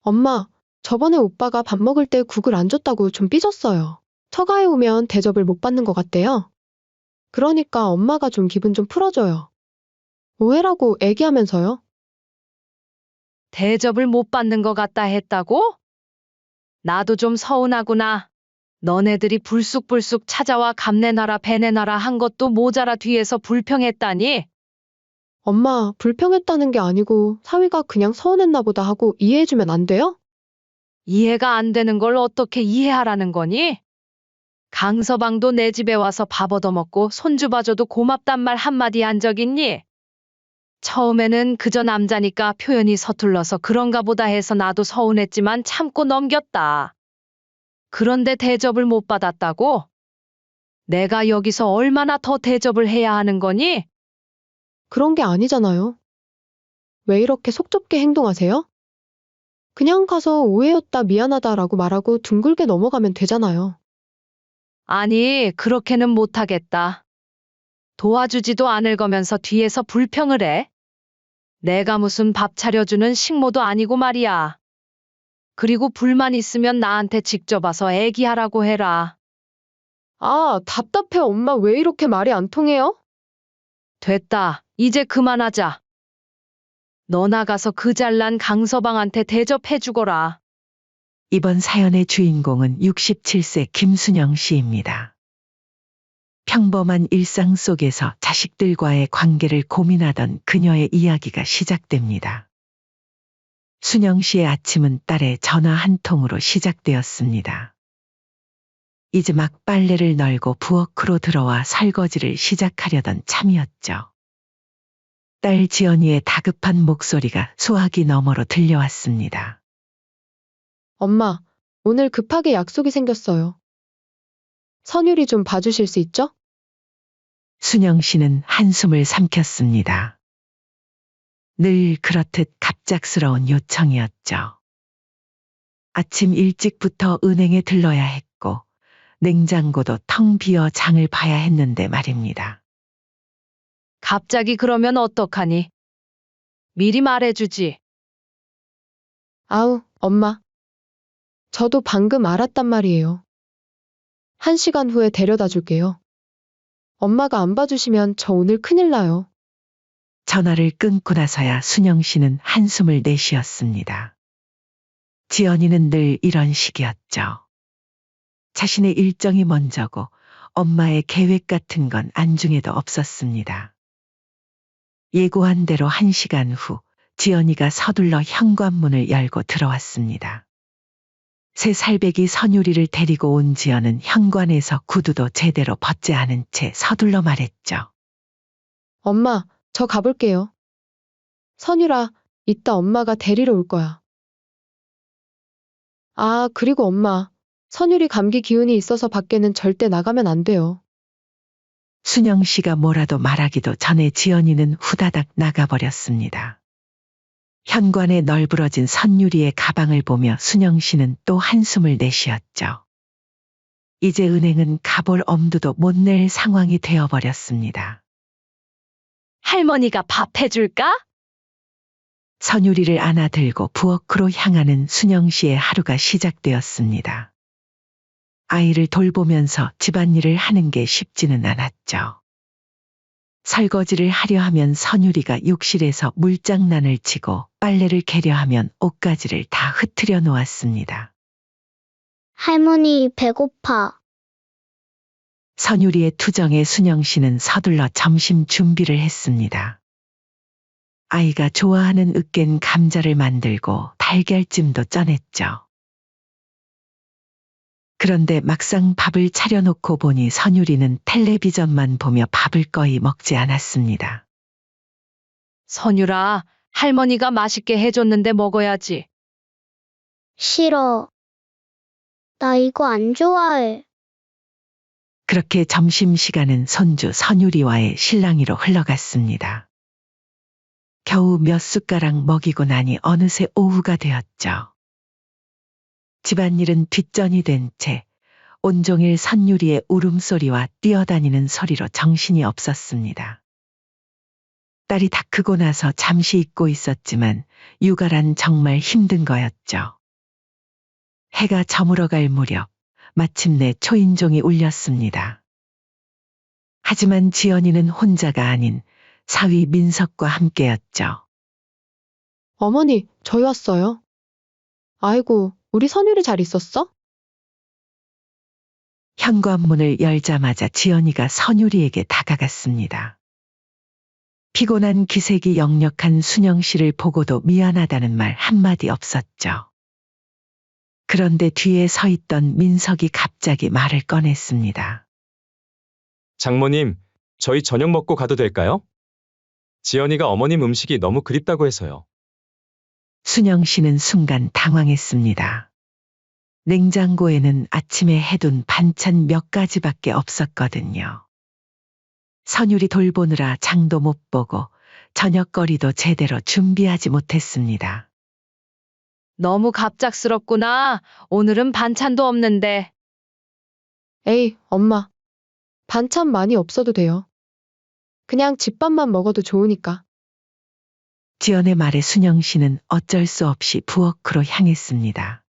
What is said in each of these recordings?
엄마, 저번에 오빠가 밥 먹을 때 국을 안 줬다고 좀 삐졌어요. 처가에 오면 대접을 못 받는 것 같대요. 그러니까 엄마가 좀 기분 좀 풀어줘요. 오해라고 애기하면서요. 대접을 못 받는 것 같다 했다고? 나도 좀 서운하구나. 너네들이 불쑥불쑥 찾아와 감내놔라 배내놔라 한 것도 모자라 뒤에서 불평했다니? 엄마, 불평했다는 게 아니고 사위가 그냥 서운했나 보다 하고 이해해주면 안 돼요? 이해가 안 되는 걸 어떻게 이해하라는 거니? 강서방도 내 집에 와서 밥 얻어먹고 손주 봐줘도 고맙단 말 한마디 한 적 있니? 처음에는 그저 남자니까 표현이 서툴러서 그런가 보다 해서 나도 서운했지만 참고 넘겼다. 그런데 대접을 못 받았다고? 내가 여기서 얼마나 더 대접을 해야 하는 거니? 그런 게 아니잖아요. 왜 이렇게 속 좁게 행동하세요? 그냥 가서 오해였다 미안하다라고 말하고 둥글게 넘어가면 되잖아요. 아니, 그렇게는 못하겠다. 도와주지도 않을 거면서 뒤에서 불평을 해? 내가 무슨 밥 차려주는 식모도 아니고 말이야. 그리고 불만 있으면 나한테 직접 와서 애기하라고 해라. 아, 답답해. 엄마 왜 이렇게 말이 안 통해요? 됐다. 이제 그만하자. 너 나가서 그 잘난 강서방한테 대접해 주거라. 이번 사연의 주인공은 67세 김순영 씨입니다. 평범한 일상 속에서 자식들과의 관계를 고민하던 그녀의 이야기가 시작됩니다. 순영 씨의 아침은 딸의 전화 한 통으로 시작되었습니다. 이제 막 빨래를 널고 부엌으로 들어와 설거지를 시작하려던 참이었죠. 딸 지연이의 다급한 목소리가 소화기 너머로 들려왔습니다. 엄마, 오늘 급하게 약속이 생겼어요. 선율이 좀 봐주실 수 있죠? 순영 씨는 한숨을 삼켰습니다. 늘 그렇듯 갑작스러운 요청이었죠. 아침 일찍부터 은행에 들러야 했고 냉장고도 텅 비어 장을 봐야 했는데 말입니다. 갑자기 그러면 어떡하니? 미리 말해주지. 아우, 엄마. 저도 방금 알았단 말이에요. 1시간 후에 데려다 줄게요. 엄마가 안 봐주시면 저 오늘 큰일 나요. 전화를 끊고 나서야 순영 씨는 한숨을 내쉬었습니다. 지연이는 늘 이런 식이었죠. 자신의 일정이 먼저고 엄마의 계획 같은 건 안중에도 없었습니다. 예고한 대로 1시간 후 지연이가 서둘러 현관문을 열고 들어왔습니다. 새 살배기 선유리를 데리고 온 지연은 현관에서 구두도 제대로 벗지 않은 채 서둘러 말했죠. 엄마, 저 가볼게요. 선율아, 이따 엄마가 데리러 올 거야. 아, 그리고 엄마. 선율이 감기 기운이 있어서 밖에는 절대 나가면 안 돼요. 순영 씨가 뭐라도 말하기도 전에 지연이는 후다닥 나가버렸습니다. 현관에 널브러진 선유리의 가방을 보며 순영 씨는 또 한숨을 내쉬었죠. 이제 은행은 가볼 엄두도 못 낼 상황이 되어버렸습니다. 할머니가 밥 해줄까? 선유리를 안아들고 부엌으로 향하는 순영 씨의 하루가 시작되었습니다. 아이를 돌보면서 집안일을 하는 게 쉽지는 않았죠. 설거지를 하려 하면 선유리가 욕실에서 물장난을 치고 빨래를 개려 하면 옷가지를 다 흐트려 놓았습니다. 할머니, 배고파. 선유리의 투정에 순영 씨는 서둘러 점심 준비를 했습니다. 아이가 좋아하는 으깬 감자를 만들고 달걀찜도 쪄냈죠. 그런데 막상 밥을 차려놓고 보니 선유리는 텔레비전만 보며 밥을 거의 먹지 않았습니다. 선율아, 할머니가 맛있게 해줬는데 먹어야지. 싫어. 나 이거 안 좋아해. 그렇게 점심시간은 손주 선유리와의 실랑이로 흘러갔습니다. 겨우 몇 숟가락 먹이고 나니 어느새 오후가 되었죠. 집안일은 뒷전이 된 채 온종일 선유리의 울음소리와 뛰어다니는 소리로 정신이 없었습니다. 딸이 다 크고 나서 잠시 잊고 있었지만 육아란 정말 힘든 거였죠. 해가 저물어갈 무렵 마침내 초인종이 울렸습니다. 하지만 지연이는 혼자가 아닌 사위 민석과 함께였죠. 어머니, 저희 왔어요. 아이고, 우리 선율이 잘 있었어? 현관문을 열자마자 지연이가 선율이에게 다가갔습니다. 피곤한 기색이 역력한 순영 씨를 보고도 미안하다는 말 한마디 없었죠. 그런데 뒤에 서 있던 민석이 갑자기 말을 꺼냈습니다. 장모님, 저희 저녁 먹고 가도 될까요? 지연이가 어머님 음식이 너무 그립다고 해서요. 순영 씨는 순간 당황했습니다. 냉장고에는 아침에 해둔 반찬 몇 가지밖에 없었거든요. 선율이 돌보느라 장도 못 보고 저녁거리도 제대로 준비하지 못했습니다. 너무 갑작스럽구나. 오늘은 반찬도 없는데. 에이, 엄마. 반찬 많이 없어도 돼요. 그냥 집밥만 먹어도 좋으니까. 지연의 말에 순영 씨는 어쩔 수 없이 부엌으로 향했습니다.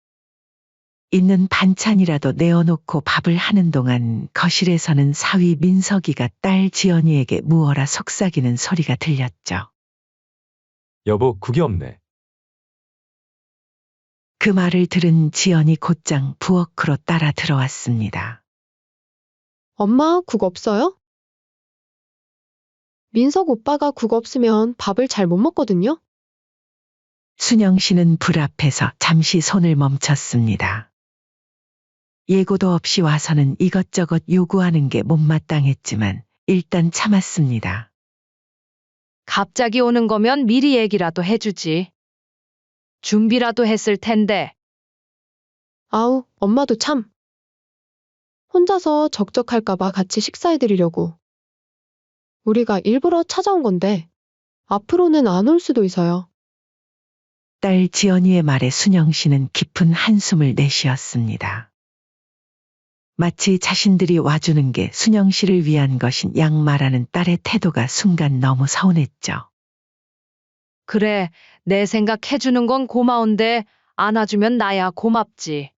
있는 반찬이라도 내어놓고 밥을 하는 동안 거실에서는 사위 민석이가 딸 지연이에게 무어라 속삭이는 소리가 들렸죠. 여보, 국이 없네. 그 말을 들은 지연이 곧장 부엌으로 따라 들어왔습니다. 엄마, 국 없어요? 민석 오빠가 국 없으면 밥을 잘 못 먹거든요? 순영 씨는 불 앞에서 잠시 손을 멈췄습니다. 예고도 없이 와서는 이것저것 요구하는 게 못마땅했지만 일단 참았습니다. 갑자기 오는 거면 미리 얘기라도 해주지. 준비라도 했을 텐데. 아우, 엄마도 참. 혼자서 적적할까봐 같이 식사해드리려고. 우리가 일부러 찾아온 건데, 앞으로는 안 올 수도 있어요. 딸 지연이의 말에 순영 씨는 깊은 한숨을 내쉬었습니다. 마치 자신들이 와주는 게 순영 씨를 위한 것인 양 말하는 딸의 태도가 순간 너무 서운했죠. 그래, 내 생각 해주는 건 고마운데 안아주면 나야 고맙지.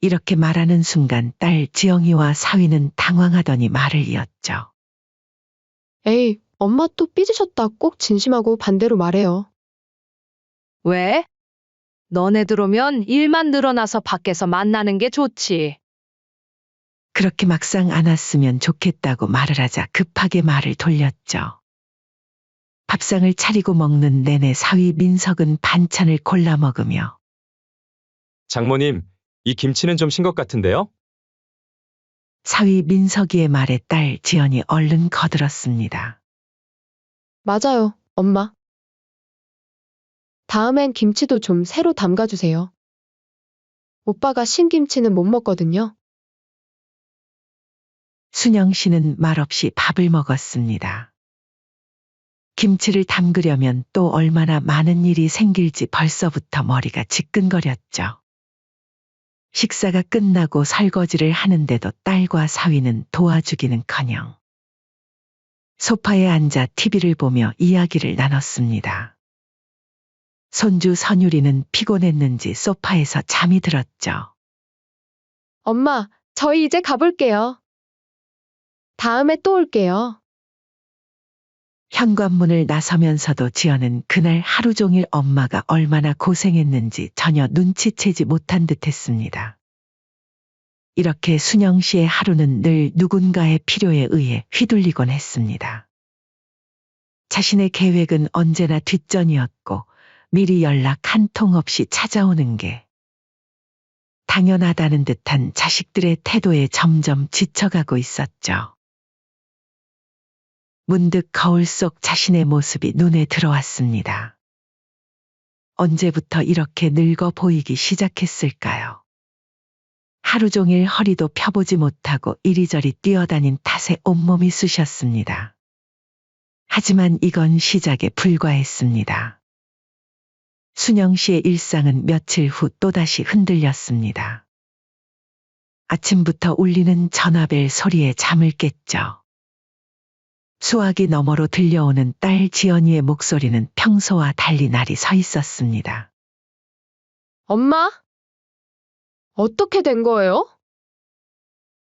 이렇게 말하는 순간 딸 지영이와 사위는 당황하더니 말을 이었죠. 에이, 엄마 또 삐지셨다 꼭 진심하고 반대로 말해요. 왜? 너네들 오면 일만 늘어나서 밖에서 만나는 게 좋지. 그렇게 막상 안았으면 좋겠다고 말을 하자 급하게 말을 돌렸죠. 밥상을 차리고 먹는 내내 사위 민석은 반찬을 골라 먹으며 장모님, 이 김치는 좀 신 것 같은데요? 사위 민석이의 말에 딸 지연이 얼른 거들었습니다. 맞아요, 엄마. 다음엔 김치도 좀 새로 담가주세요. 오빠가 신김치는 못 먹거든요. 순영 씨는 말없이 밥을 먹었습니다. 김치를 담그려면 또 얼마나 많은 일이 생길지 벌써부터 머리가 지끈거렸죠. 식사가 끝나고 설거지를 하는데도 딸과 사위는 도와주기는커녕 소파에 앉아 TV를 보며 이야기를 나눴습니다. 손주 선율이는 피곤했는지 소파에서 잠이 들었죠. 엄마, 저희 이제 가볼게요. 다음에 또 올게요. 현관문을 나서면서도 지연은 그날 하루 종일 엄마가 얼마나 고생했는지 전혀 눈치채지 못한 듯 했습니다. 이렇게 순영 씨의 하루는 늘 누군가의 필요에 의해 휘둘리곤 했습니다. 자신의 계획은 언제나 뒷전이었고 미리 연락 한 통 없이 찾아오는 게 당연하다는 듯한 자식들의 태도에 점점 지쳐가고 있었죠. 문득 거울 속 자신의 모습이 눈에 들어왔습니다. 언제부터 이렇게 늙어 보이기 시작했을까요? 하루 종일 허리도 펴보지 못하고 이리저리 뛰어다닌 탓에 온몸이 쑤셨습니다. 하지만 이건 시작에 불과했습니다. 순영 씨의 일상은 며칠 후 또다시 흔들렸습니다. 아침부터 울리는 전화벨 소리에 잠을 깼죠. 수화기 너머로 들려오는 딸 지연이의 목소리는 평소와 달리 날이 서 있었습니다. 엄마? 어떻게 된 거예요?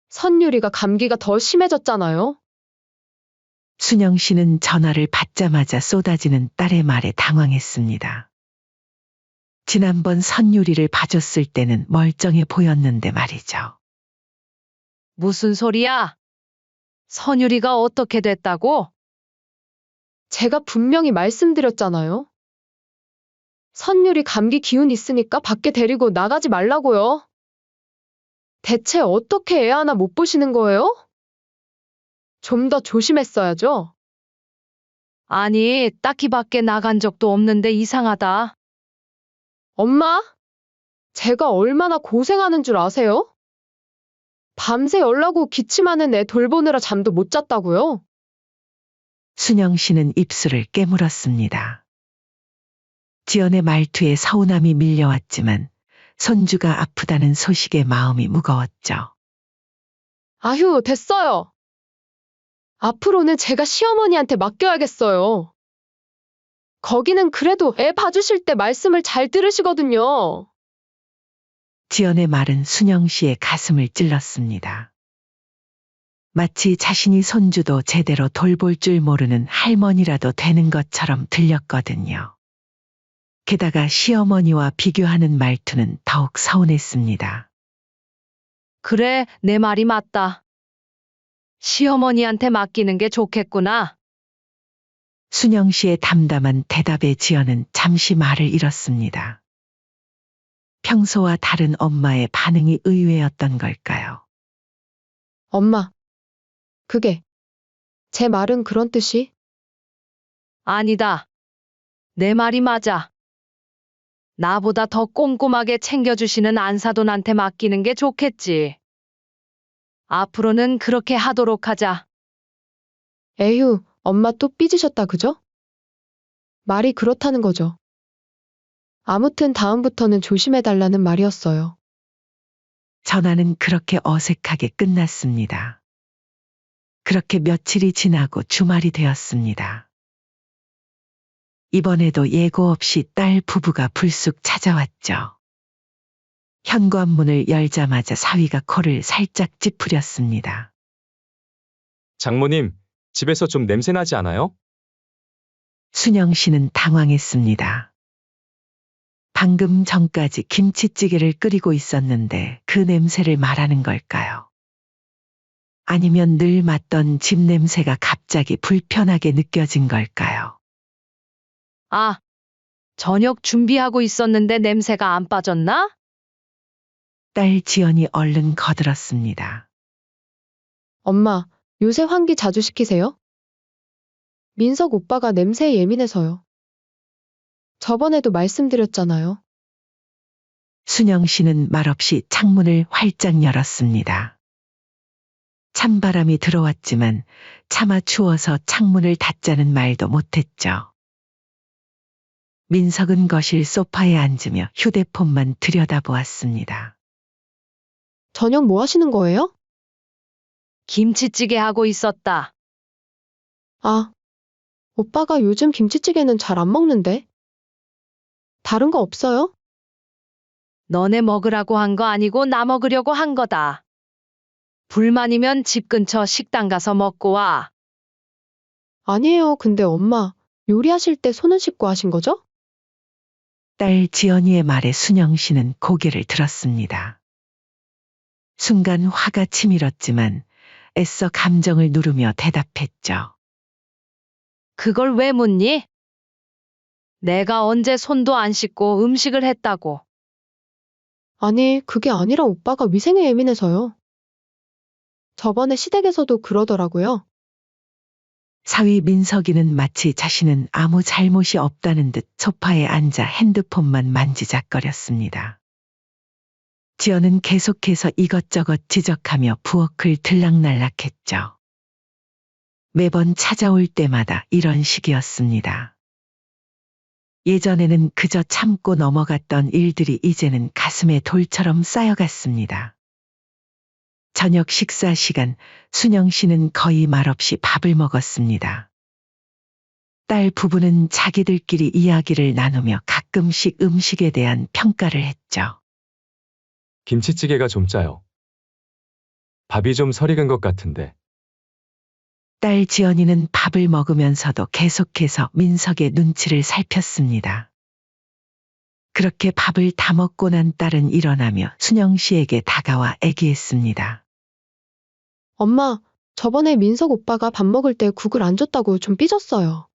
선율이가 감기가 더 심해졌잖아요. 순영 씨는 전화를 받자마자 쏟아지는 딸의 말에 당황했습니다. 지난번 선율이를 봐줬을 때는 멀쩡해 보였는데 말이죠. 무슨 소리야? 선율이가 어떻게 됐다고? 제가 분명히 말씀드렸잖아요. 선율이 감기 기운 있으니까 밖에 데리고 나가지 말라고요. 대체 어떻게 애 하나 못 보시는 거예요? 좀 더 조심했어야죠. 아니, 딱히 밖에 나간 적도 없는데 이상하다. 엄마? 제가 얼마나 고생하는 줄 아세요? 밤새 열나고 기침하는 애 돌보느라 잠도 못 잤다고요? 순영 씨는 입술을 깨물었습니다. 지연의 말투에 서운함이 밀려왔지만 손주가 아프다는 소식에 마음이 무거웠죠. 아휴, 됐어요. 앞으로는 제가 시어머니한테 맡겨야겠어요. 거기는 그래도 애 봐주실 때 말씀을 잘 들으시거든요. 지연의 말은 순영 씨의 가슴을 찔렀습니다. 마치 자신이 손주도 제대로 돌볼 줄 모르는 할머니라도 되는 것처럼 들렸거든요. 게다가 시어머니와 비교하는 말투는 더욱 서운했습니다. 그래, 내 말이 맞다. 시어머니한테 맡기는 게 좋겠구나. 순영 씨의 담담한 대답에 지연은 잠시 말을 잃었습니다. 평소와 다른 엄마의 반응이 의외였던 걸까요? 엄마, 그게 제 말은 그런 뜻이? 아니다. 내 말이 맞아. 나보다 더 꼼꼼하게 챙겨주시는 안사돈한테 맡기는 게 좋겠지. 앞으로는 그렇게 하도록 하자. 에휴, 엄마 또 삐지셨다, 그죠? 말이 그렇다는 거죠. 아무튼 다음부터는 조심해달라는 말이었어요. 전화는 그렇게 어색하게 끝났습니다. 그렇게 며칠이 지나고 주말이 되었습니다. 이번에도 예고 없이 딸 부부가 불쑥 찾아왔죠. 현관문을 열자마자 사위가 코를 살짝 찌푸렸습니다. 장모님, 집에서 좀 냄새 나지 않아요? 순영 씨는 당황했습니다. 방금 전까지 김치찌개를 끓이고 있었는데 그 냄새를 말하는 걸까요? 아니면 늘 맡던 집 냄새가 갑자기 불편하게 느껴진 걸까요? 아, 저녁 준비하고 있었는데 냄새가 안 빠졌나? 딸 지연이 얼른 거들었습니다. 엄마, 요새 환기 자주 시키세요? 민석 오빠가 냄새에 예민해서요. 저번에도 말씀드렸잖아요. 순영 씨는 말없이 창문을 활짝 열었습니다. 찬바람이 들어왔지만 차마 추워서 창문을 닫자는 말도 못했죠. 민석은 거실 소파에 앉으며 휴대폰만 들여다보았습니다. 저녁 뭐 하시는 거예요? 김치찌개 하고 있었다. 아, 오빠가 요즘 김치찌개는 잘 안 먹는데. 다른 거 없어요? 너네 먹으라고 한 거 아니고 나 먹으려고 한 거다. 불만이면 집 근처 식당 가서 먹고 와. 아니에요. 근데 엄마, 요리하실 때 손은 씻고 하신 거죠? 딸 지연이의 말에 순영 씨는 고개를 들었습니다. 순간 화가 치밀었지만 애써 감정을 누르며 대답했죠. 그걸 왜 묻니? 내가 언제 손도 안 씻고 음식을 했다고. 아니, 그게 아니라 오빠가 위생에 예민해서요. 저번에 시댁에서도 그러더라고요. 사위 민석이는 마치 자신은 아무 잘못이 없다는 듯 소파에 앉아 핸드폰만 만지작거렸습니다. 지연은 계속해서 이것저것 지적하며 부엌을 들락날락했죠. 매번 찾아올 때마다 이런 식이었습니다. 예전에는 그저 참고 넘어갔던 일들이 이제는 가슴에 돌처럼 쌓여갔습니다. 저녁 식사 시간, 순영 씨는 거의 말없이 밥을 먹었습니다. 딸 부부는 자기들끼리 이야기를 나누며 가끔씩 음식에 대한 평가를 했죠. 김치찌개가 좀 짜요. 밥이 좀 설 익은 것 같은데. 딸 지연이는 밥을 먹으면서도 계속해서 민석의 눈치를 살폈습니다. 그렇게 밥을 다 먹고 난 딸은 일어나며 순영 씨에게 다가와 애기했습니다. 엄마, 저번에 민석 오빠가 밥 먹을 때 국을 안 줬다고 좀 삐졌어요.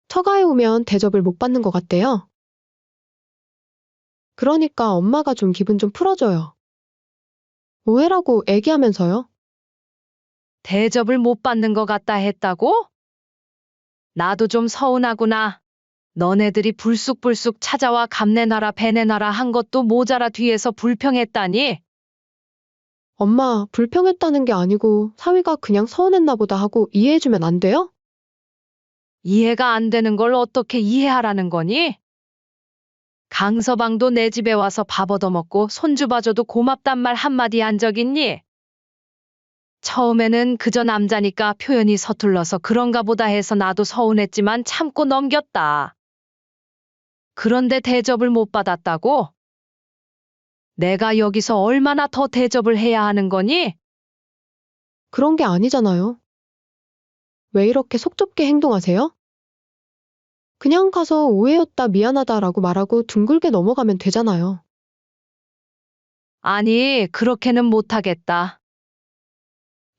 처가에 오면 대접을 못 받는 것 같대요. 그러니까 엄마가 좀 기분 좀 풀어줘요. 오해라고 애기하면서요. 대접을 못 받는 것 같다 했다고? 나도 좀 서운하구나. 너네들이 불쑥불쑥 찾아와 감 내놔라 배 내놔라 한 것도 모자라 뒤에서 불평했다니? 엄마, 불평했다는 게 아니고 사위가 그냥 서운했나 보다 하고 이해해주면 안 돼요? 이해가 안 되는 걸 어떻게 이해하라는 거니? 강서방도 내 집에 와서 밥 얻어먹고 손주 봐줘도 고맙단 말 한마디 한 적 있니? 처음에는 그저 남자니까 표현이 서툴러서 그런가 보다 해서 나도 서운했지만 참고 넘겼다. 그런데 대접을 못 받았다고? 내가 여기서 얼마나 더 대접을 해야 하는 거니? 그런 게 아니잖아요. 왜 이렇게 속 좁게 행동하세요? 그냥 가서 오해였다 미안하다라고 말하고 둥글게 넘어가면 되잖아요. 아니, 그렇게는 못하겠다.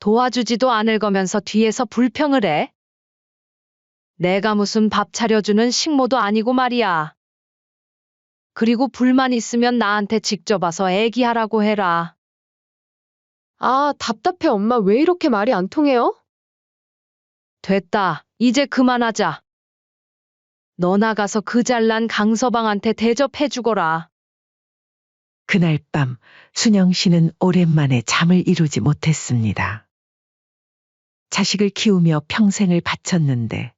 도와주지도 않을 거면서 뒤에서 불평을 해? 내가 무슨 밥 차려주는 식모도 아니고 말이야. 그리고 불만 있으면 나한테 직접 와서 애기하라고 해라. 아, 답답해 엄마 왜 이렇게 말이 안 통해요? 됐다. 이제 그만하자. 너 나가서 그 잘난 강서방한테 대접해주거라. 그날 밤 순영 씨는 오랜만에 잠을 이루지 못했습니다. 자식을 키우며 평생을 바쳤는데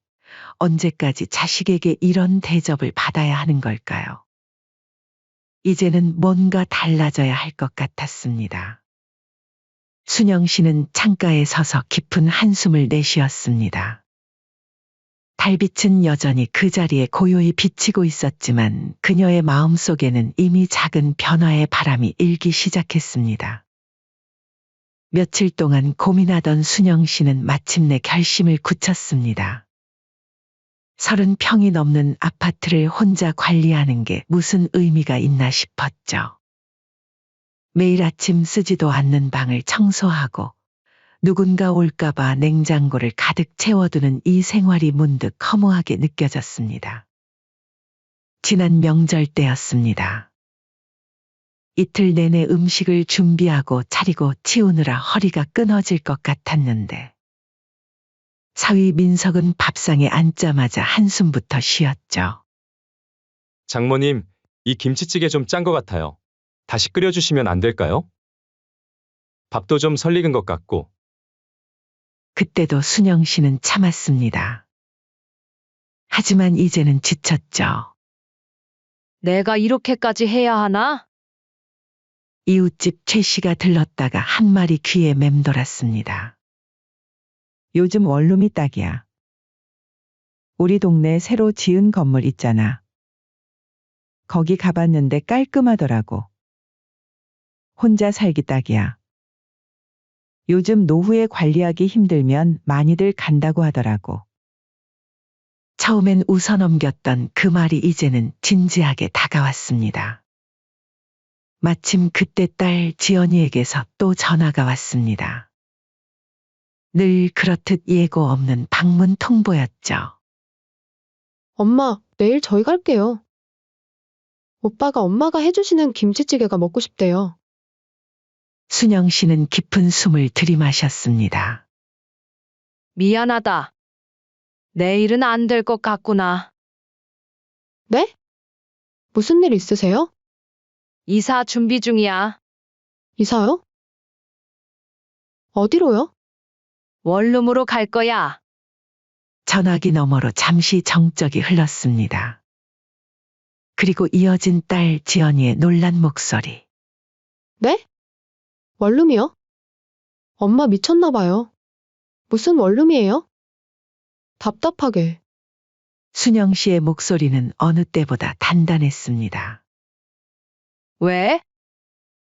언제까지 자식에게 이런 대접을 받아야 하는 걸까요? 이제는 뭔가 달라져야 할 것 같았습니다. 순영 씨는 창가에 서서 깊은 한숨을 내쉬었습니다. 달빛은 여전히 그 자리에 고요히 비치고 있었지만 그녀의 마음속에는 이미 작은 변화의 바람이 일기 시작했습니다. 며칠 동안 고민하던 순영 씨는 마침내 결심을 굳혔습니다. 30평이 넘는 아파트를 혼자 관리하는 게 무슨 의미가 있나 싶었죠. 매일 아침 쓰지도 않는 방을 청소하고 누군가 올까봐 냉장고를 가득 채워두는 이 생활이 문득 허무하게 느껴졌습니다. 지난 명절 때였습니다. 이틀 내내 음식을 준비하고 차리고 치우느라 허리가 끊어질 것 같았는데 사위 민석은 밥상에 앉자마자 한숨부터 쉬었죠. 장모님, 이 김치찌개 좀 짠 것 같아요. 다시 끓여주시면 안 될까요? 밥도 좀 설 익은 것 같고. 그때도 순영 씨는 참았습니다. 하지만 이제는 지쳤죠. 내가 이렇게까지 해야 하나? 이웃집 최 씨가 들렀다가 한 말이 귀에 맴돌았습니다. 요즘 원룸이 딱이야. 우리 동네 새로 지은 건물 있잖아. 거기 가봤는데 깔끔하더라고. 혼자 살기 딱이야. 요즘 노후에 관리하기 힘들면 많이들 간다고 하더라고. 처음엔 웃어넘겼던 그 말이 이제는 진지하게 다가왔습니다. 마침 그때 딸 지연이에게서 또 전화가 왔습니다. 늘 그렇듯 예고 없는 방문 통보였죠. 엄마, 내일 저희 갈게요. 오빠가 엄마가 해주시는 김치찌개가 먹고 싶대요. 순영 씨는 깊은 숨을 들이마셨습니다. 미안하다. 내일은 안 될 것 같구나. 네? 무슨 일 있으세요? 이사 준비 중이야. 이사요? 어디로요? 원룸으로 갈 거야. 전화기 너머로 잠시 정적이 흘렀습니다. 그리고 이어진 딸 지연이의 놀란 목소리. 네? 원룸이요? 엄마 미쳤나 봐요. 무슨 원룸이에요? 답답하게. 순영 씨의 목소리는 어느 때보다 단단했습니다. 왜?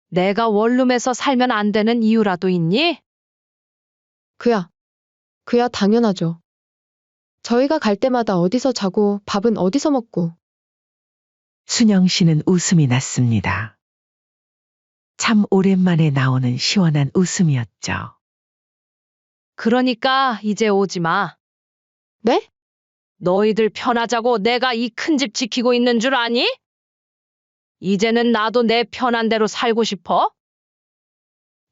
내가 원룸에서 살면 안 되는 이유라도 있니? 그야 당연하죠. 저희가 갈 때마다 어디서 자고 밥은 어디서 먹고. 순영 씨는 웃음이 났습니다. 참 오랜만에 나오는 시원한 웃음이었죠. 그러니까 이제 오지 마. 네? 너희들 편하자고 내가 이 큰 집 지키고 있는 줄 아니? 이제는 나도 내 편한 대로 살고 싶어?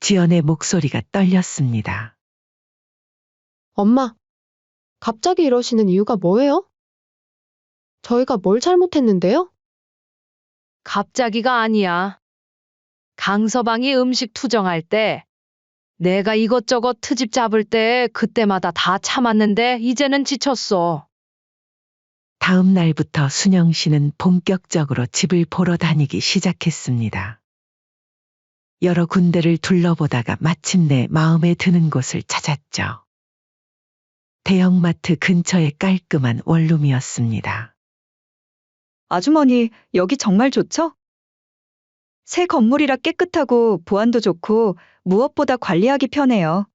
지연의 목소리가 떨렸습니다. 엄마, 갑자기 이러시는 이유가 뭐예요? 저희가 뭘 잘못했는데요? 갑자기가 아니야. 강서방이 음식 투정할 때, 내가 이것저것 트집 잡을 때 그때마다 다 참았는데 이제는 지쳤어. 다음 날부터 순영 씨는 본격적으로 집을 보러 다니기 시작했습니다. 여러 군데를 둘러보다가 마침내 마음에 드는 곳을 찾았죠. 대형마트 근처의 깔끔한 원룸이었습니다. 아주머니, 여기 정말 좋죠? 새 건물이라 깨끗하고 보안도 좋고 무엇보다 관리하기 편해요.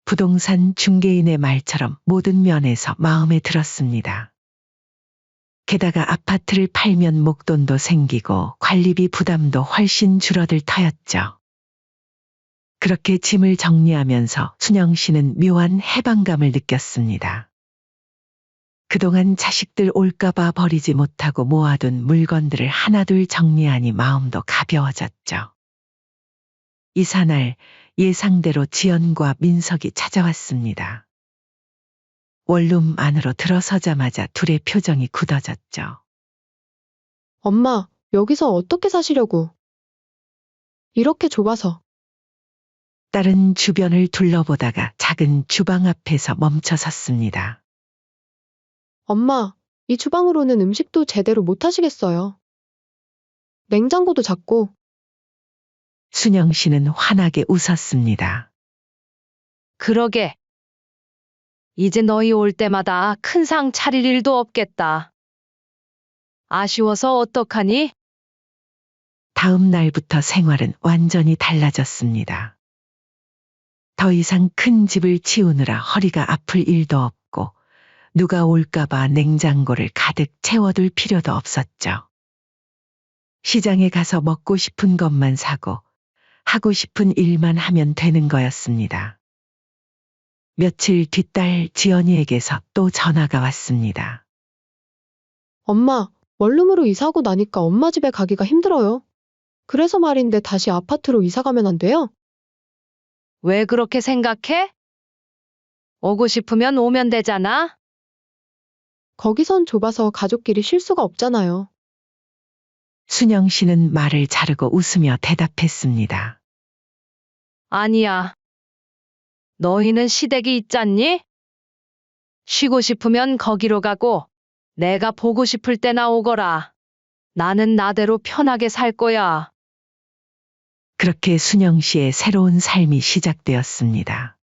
부동산 중개인의 말처럼 모든 면에서 마음에 들었습니다. 게다가 아파트를 팔면 목돈도 생기고 관리비 부담도 훨씬 줄어들 터였죠. 그렇게 짐을 정리하면서 순영 씨는 묘한 해방감을 느꼈습니다. 그동안 자식들 올까봐 버리지 못하고 모아둔 물건들을 하나둘 정리하니 마음도 가벼워졌죠. 이사날 예상대로 지연과 민석이 찾아왔습니다. 원룸 안으로 들어서자마자 둘의 표정이 굳어졌죠. 엄마, 여기서 어떻게 사시려고? 이렇게 좁아서. 딸은 주변을 둘러보다가 작은 주방 앞에서 멈춰 섰습니다. 엄마, 이 주방으로는 음식도 제대로 못 하시겠어요. 냉장고도 작고. 순영 씨는 환하게 웃었습니다. 그러게. 이제 너희 올 때마다 큰 상 차릴 일도 없겠다. 아쉬워서 어떡하니? 다음 날부터 생활은 완전히 달라졌습니다. 더 이상 큰 집을 치우느라 허리가 아플 일도 없고 누가 올까봐 냉장고를 가득 채워둘 필요도 없었죠. 시장에 가서 먹고 싶은 것만 사고 하고 싶은 일만 하면 되는 거였습니다. 며칠 뒤 딸 지연이에게서 또 전화가 왔습니다. 엄마, 원룸으로 이사하고 나니까 엄마 집에 가기가 힘들어요. 그래서 말인데 다시 아파트로 이사 가면 안 돼요? 왜 그렇게 생각해? 오고 싶으면 오면 되잖아. 거기선 좁아서 가족끼리 쉴 수가 없잖아요. 순영 씨는 말을 자르고 웃으며 대답했습니다. 아니야. 너희는 시댁이 있잖니? 쉬고 싶으면 거기로 가고 내가 보고 싶을 때나 오거라. 나는 나대로 편하게 살 거야. 그렇게 순영 씨의 새로운 삶이 시작되었습니다.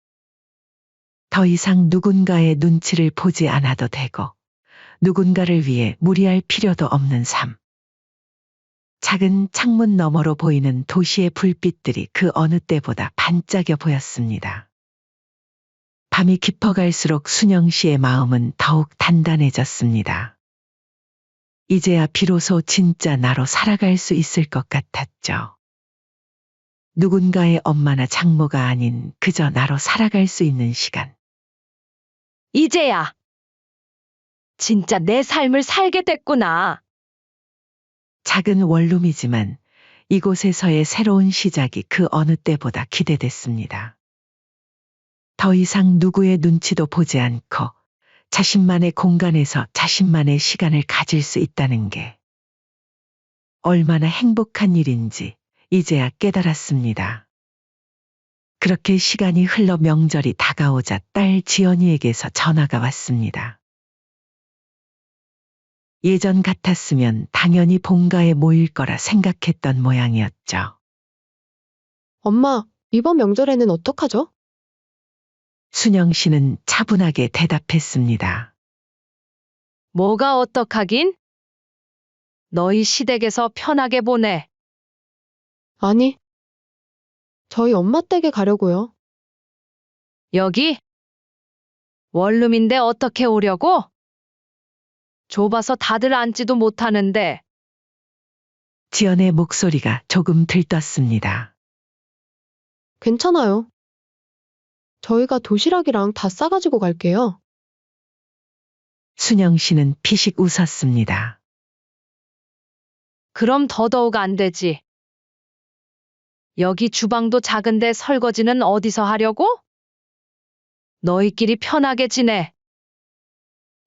더 이상 누군가의 눈치를 보지 않아도 되고 누군가를 위해 무리할 필요도 없는 삶. 작은 창문 너머로 보이는 도시의 불빛들이 그 어느 때보다 반짝여 보였습니다. 밤이 깊어갈수록 순영 씨의 마음은 더욱 단단해졌습니다. 이제야 비로소 진짜 나로 살아갈 수 있을 것 같았죠. 누군가의 엄마나 장모가 아닌 그저 나로 살아갈 수 있는 시간. 이제야. 진짜 내 삶을 살게 됐구나. 작은 원룸이지만 이곳에서의 새로운 시작이 그 어느 때보다 기대됐습니다. 더 이상 누구의 눈치도 보지 않고 자신만의 공간에서 자신만의 시간을 가질 수 있다는 게 얼마나 행복한 일인지 이제야 깨달았습니다. 그렇게 시간이 흘러 명절이 다가오자 딸 지연이에게서 전화가 왔습니다. 예전 같았으면 당연히 본가에 모일 거라 생각했던 모양이었죠. 엄마, 이번 명절에는 어떡하죠? 순영 씨는 차분하게 대답했습니다. 뭐가 어떡하긴? 너희 시댁에서 편하게 보내. 아니, 저희 엄마 댁에 가려고요. 여기? 원룸인데 어떻게 오려고? 좁아서 다들 앉지도 못하는데. 지연의 목소리가 조금 들떴습니다. 괜찮아요. 저희가 도시락이랑 다 싸가지고 갈게요. 순영 씨는 피식 웃었습니다. 그럼 더더욱 안 되지. 여기 주방도 작은데 설거지는 어디서 하려고? 너희끼리 편하게 지내.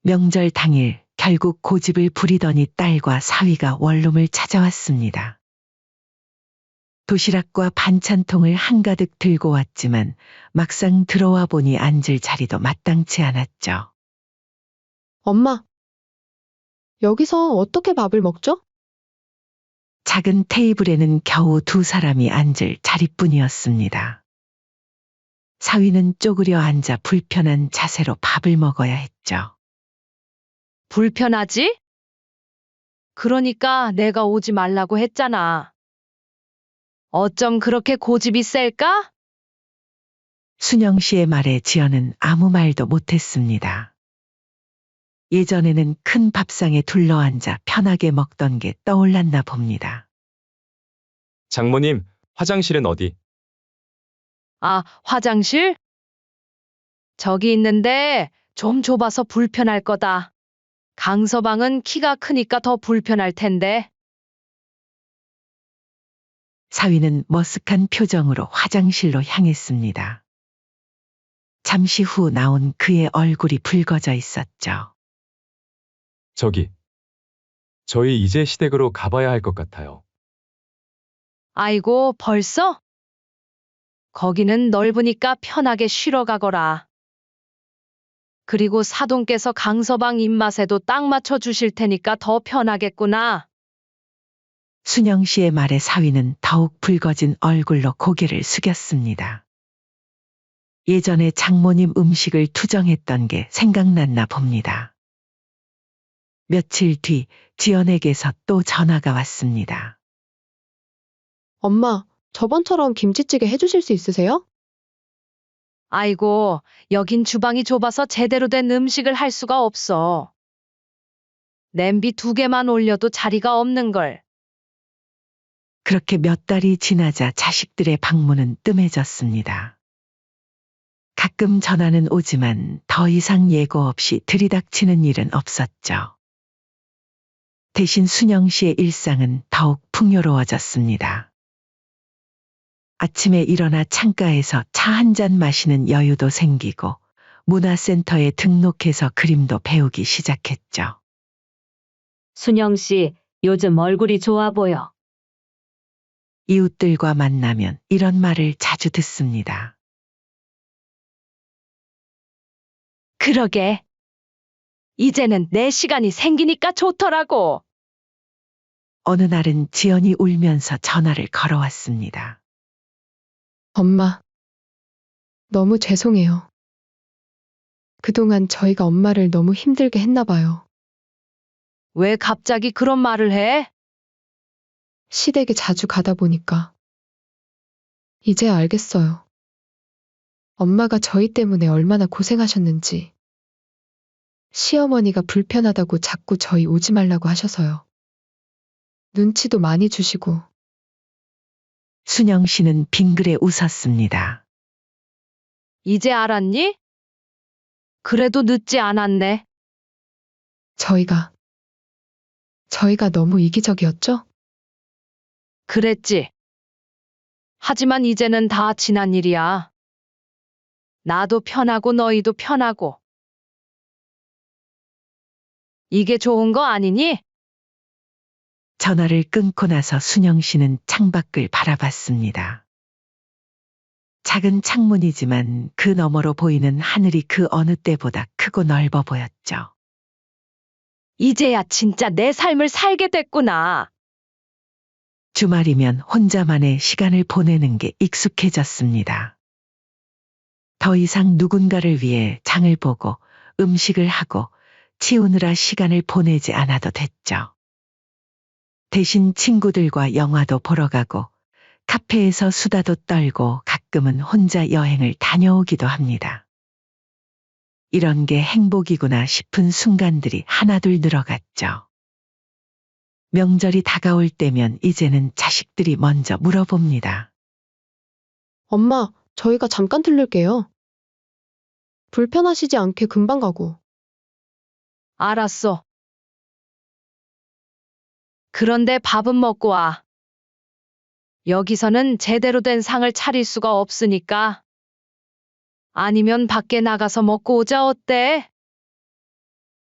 명절 당일 결국 고집을 부리더니 딸과 사위가 원룸을 찾아왔습니다. 도시락과 반찬통을 한가득 들고 왔지만 막상 들어와 보니 앉을 자리도 마땅치 않았죠. 엄마, 여기서 어떻게 밥을 먹죠? 작은 테이블에는 겨우 두 사람이 앉을 자리뿐이었습니다. 사위는 쪼그려 앉아 불편한 자세로 밥을 먹어야 했죠. 불편하지? 그러니까 내가 오지 말라고 했잖아. 어쩜 그렇게 고집이 셀까? 순영 씨의 말에 지연은 아무 말도 못했습니다. 예전에는 큰 밥상에 둘러앉아 편하게 먹던 게 떠올랐나 봅니다. 장모님, 화장실은 어디? 아, 화장실? 저기 있는데 좀 좁아서 불편할 거다. 강서방은 키가 크니까 더 불편할 텐데. 사위는 머쓱한 표정으로 화장실로 향했습니다. 잠시 후 나온 그의 얼굴이 붉어져 있었죠. 저희 이제 시댁으로 가봐야 할 것 같아요. 아이고, 벌써? 거기는 넓으니까 편하게 쉬러 가거라. 그리고 사돈께서 강서방 입맛에도 딱 맞춰 주실 테니까 더 편하겠구나. 순영 씨의 말에 사위는 더욱 붉어진 얼굴로 고개를 숙였습니다. 예전에 장모님 음식을 투정했던 게 생각났나 봅니다. 며칠 뒤 지연에게서 또 전화가 왔습니다. 엄마, 저번처럼 김치찌개 해주실 수 있으세요? 아이고, 여긴 주방이 좁아서 제대로 된 음식을 할 수가 없어. 냄비 2개만 올려도 자리가 없는걸. 그렇게 몇 달이 지나자 자식들의 방문은 뜸해졌습니다. 가끔 전화는 오지만 더 이상 예고 없이 들이닥치는 일은 없었죠. 대신 순영 씨의 일상은 더욱 풍요로워졌습니다. 아침에 일어나 창가에서 차 한 잔 마시는 여유도 생기고 문화센터에 등록해서 그림도 배우기 시작했죠. 순영 씨, 요즘 얼굴이 좋아 보여. 이웃들과 만나면 이런 말을 자주 듣습니다. 그러게. 이제는 내 시간이 생기니까 좋더라고. 어느 날은 지연이 울면서 전화를 걸어왔습니다. 엄마, 너무 죄송해요. 그동안 저희가 엄마를 너무 힘들게 했나 봐요. 왜 갑자기 그런 말을 해? 시댁에 자주 가다 보니까. 이제 알겠어요. 엄마가 저희 때문에 얼마나 고생하셨는지. 시어머니가 불편하다고 자꾸 저희 오지 말라고 하셔서요. 눈치도 많이 주시고. 순영 씨는 빙그레 웃었습니다. 이제 알았니? 그래도 늦지 않았네. 저희가 너무 이기적이었죠? 그랬지. 하지만 이제는 다 지난 일이야. 나도 편하고 너희도 편하고. 이게 좋은 거 아니니? 전화를 끊고 나서 순영 씨는 창밖을 바라봤습니다. 작은 창문이지만 그 너머로 보이는 하늘이 그 어느 때보다 크고 넓어 보였죠. 이제야 진짜 내 삶을 살게 됐구나. 주말이면 혼자만의 시간을 보내는 게 익숙해졌습니다. 더 이상 누군가를 위해 장을 보고 음식을 하고 치우느라 시간을 보내지 않아도 됐죠. 대신 친구들과 영화도 보러 가고 카페에서 수다도 떨고 가끔은 혼자 여행을 다녀오기도 합니다. 이런 게 행복이구나 싶은 순간들이 하나둘 늘어갔죠. 명절이 다가올 때면 이제는 자식들이 먼저 물어봅니다. 엄마, 저희가 잠깐 들를게요. 불편하시지 않게 금방 가고. 알았어. 그런데 밥은 먹고 와. 여기서는 제대로 된 상을 차릴 수가 없으니까. 아니면 밖에 나가서 먹고 오자 어때?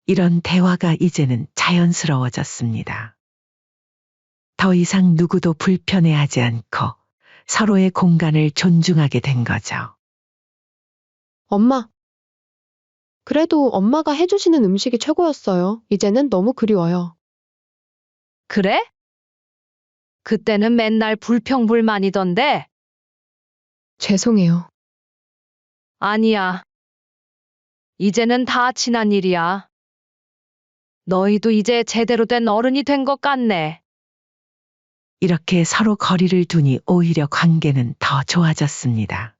이런 대화가 이제는 자연스러워졌습니다. 더 이상 누구도 불편해하지 않고 서로의 공간을 존중하게 된 거죠. 엄마. 그래도 엄마가 해주시는 음식이 최고였어요. 이제는 너무 그리워요. 그래? 그때는 맨날 불평불만이던데. 죄송해요. 아니야. 이제는 다 지난 일이야. 너희도 이제 제대로 된 어른이 된 것 같네. 이렇게 서로 거리를 두니 오히려 관계는 더 좋아졌습니다.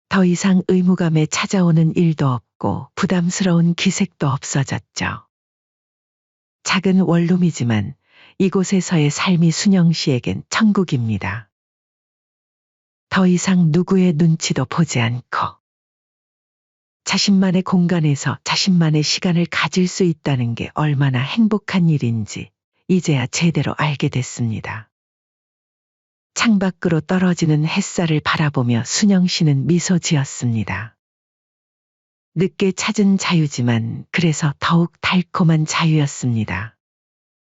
더 이상 의무감에 찾아오는 일도 없고 부담스러운 기색도 없어졌죠. 작은 원룸이지만 이곳에서의 삶이 순영 씨에겐 천국입니다. 더 이상 누구의 눈치도 보지 않고 자신만의 공간에서 자신만의 시간을 가질 수 있다는 게 얼마나 행복한 일인지 이제야 제대로 알게 됐습니다. 창밖으로 떨어지는 햇살을 바라보며 순영 씨는 미소 지었습니다. 늦게 찾은 자유지만 그래서 더욱 달콤한 자유였습니다.